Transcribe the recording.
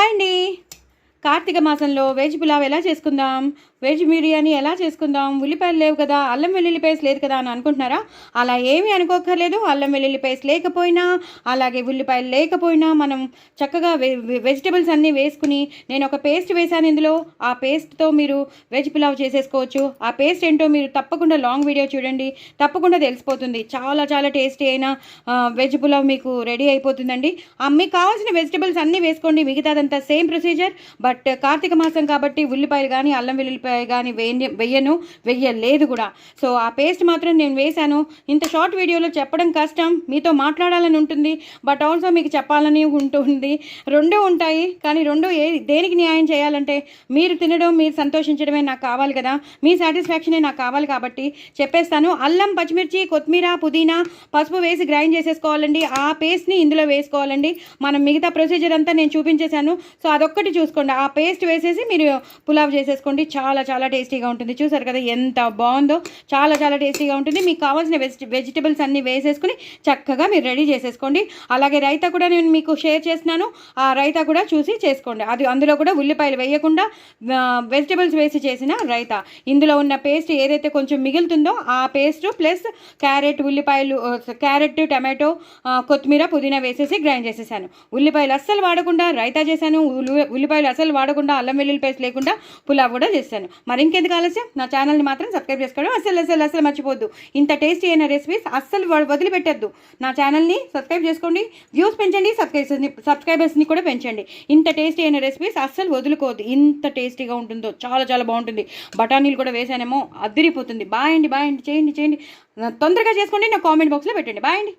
Hi అండి. కార్తీక మాసంలో veg pulao ఎలా చేసుకుందాం, వెజ్ బిర్యానీ ఎలా చేసుకుందాం, ఉల్లిపాయలు లేవు కదా, అల్లం వెల్లుల్లి పేస్ట్ లేదు కదా అని అనుకుంటున్నారా? అలా ఏమీ అనుకోక్కర్లేదు. అల్లం వెల్లుల్లి పేస్ట్ లేకపోయినా, అలాగే ఉల్లిపాయలు లేకపోయినా మనం చక్కగా వెజిటబుల్స్ అన్నీ వేసుకుని, నేను ఒక పేస్ట్ వేసాను ఇందులో. ఆ పేస్ట్తో మీరు వెజ్ పులావ్ చేసేసుకోవచ్చు. ఆ పేస్ట్ ఏంటో మీరు తప్పకుండా లాంగ్ వీడియో చూడండి, తప్పకుండా తెలిసిపోతుంది. చాలా చాలా టేస్టీ అయిన వెజ్ పులావ్ మీకు రెడీ అయిపోతుందండి. మీకు కావాల్సిన వెజిటబుల్స్ అన్నీ వేసుకోండి, మిగతాదంతా సేమ్ ప్రొసీజర్. బట్ కార్తీక మాసం కాబట్టి ఉల్లిపాయలు కానీ అల్లం వెల్లుల్లిపాయ కానీ వెయ్యలేదు కూడా. సో ఆ పేస్ట్ మాత్రం నేను వేశాను. ఇంత షార్ట్ వీడియోలో చెప్పడం కష్టం, మీతో మాట్లాడాలని ఉంటుంది, బట్ ఆల్సో మీకు చెప్పాలని ఉంటుంది. రెండూ ఉంటాయి, కానీ దేనికి న్యాయం చేయాలంటే మీరు తినడం, మీరు సంతోషించడమే నాకు కావాలి కదా, మీ సాటిస్ఫాక్షనే నాకు కావాలి. కాబట్టి చెప్పేస్తాను. అల్లం, పచ్చిమిర్చి, కొత్తిమీర, పుదీనా, పసుపు వేసి గ్రైండ్ చేసేసుకోవాలండి. ఆ పేస్ట్ని ఇందులో వేసుకోవాలండి. మనం మిగతా ప్రొసీజర్ అంతా నేను చూపించేశాను. సో అదొక్కటి చూసుకోండి. ఆ పేస్ట్ వేసేసి మీరు పులావ్ చేసేసుకోండి. చాలా చాలా టేస్టీగా ఉంటుంది. చూసారు కదా ఎంత బాగుందో, చాలా చాలా టేస్టీగా ఉంటుంది. మీకు కావాల్సిన వెజిటబుల్స్ అన్నీ వేసేసుకుని చక్కగా మీరు రెడీ చేసేసుకోండి. అలాగే రైతా కూడా నేను మీకు షేర్ చేస్తున్నాను. ఆ రైతా కూడా చూసి చేసుకోండి. అందులో కూడా ఉల్లిపాయలు వేయకుండా వెజిటబుల్స్ వేసి చేసిన రైతా. ఇందులో ఉన్న పేస్ట్ ఏదైతే కొంచెం మిగులుతుందో ఆ పేస్ట్ ప్లస్ క్యారెట్, టమాటో, కొత్తిమీర, పుదీనా వేసేసి గ్రైండ్ చేసేసాను. ఉల్లిపాయలు అస్సలు వాడకుండా రైతా చేశాను. ఉల్లిపాయలు అసలు వాడకుండా, అల్లం వెల్లుల్లి పేస్ట్ లేకుండా పులావ్ కూడా చేశాను. మరి ఇంకెందుకు ఆలస్యం, నా ఛానల్ని మాత్రం సబ్స్క్రైబ్ చేసుకోవడం అసలు మర్చిపోద్దు. ఇంత టేస్టీ అయిన రెసిపీస్ అస్సలు వదిలిపెట్టద్దు. నా ఛానల్ని సబ్స్క్రైబ్ చేసుకోండి, వ్యూస్ పెంచండి, సబ్స్క్రైబర్స్ని కూడా పెంచండి. ఇంత టేస్టీ అయిన రెసిపీస్ అస్సలు వదులుకోవద్దు. ఇంత టేస్టీగా ఉంటుందో, చాలా చాలా బాగుంటుంది. బఠానీలు కూడా వేసానేమో, అదిరిపోతుంది. బాయ్ అండి, చేయండి. తొందరగా చేసుకోండి. నా కామెంట్ బాక్స్లో పెట్టండి. బాయ్ అండి.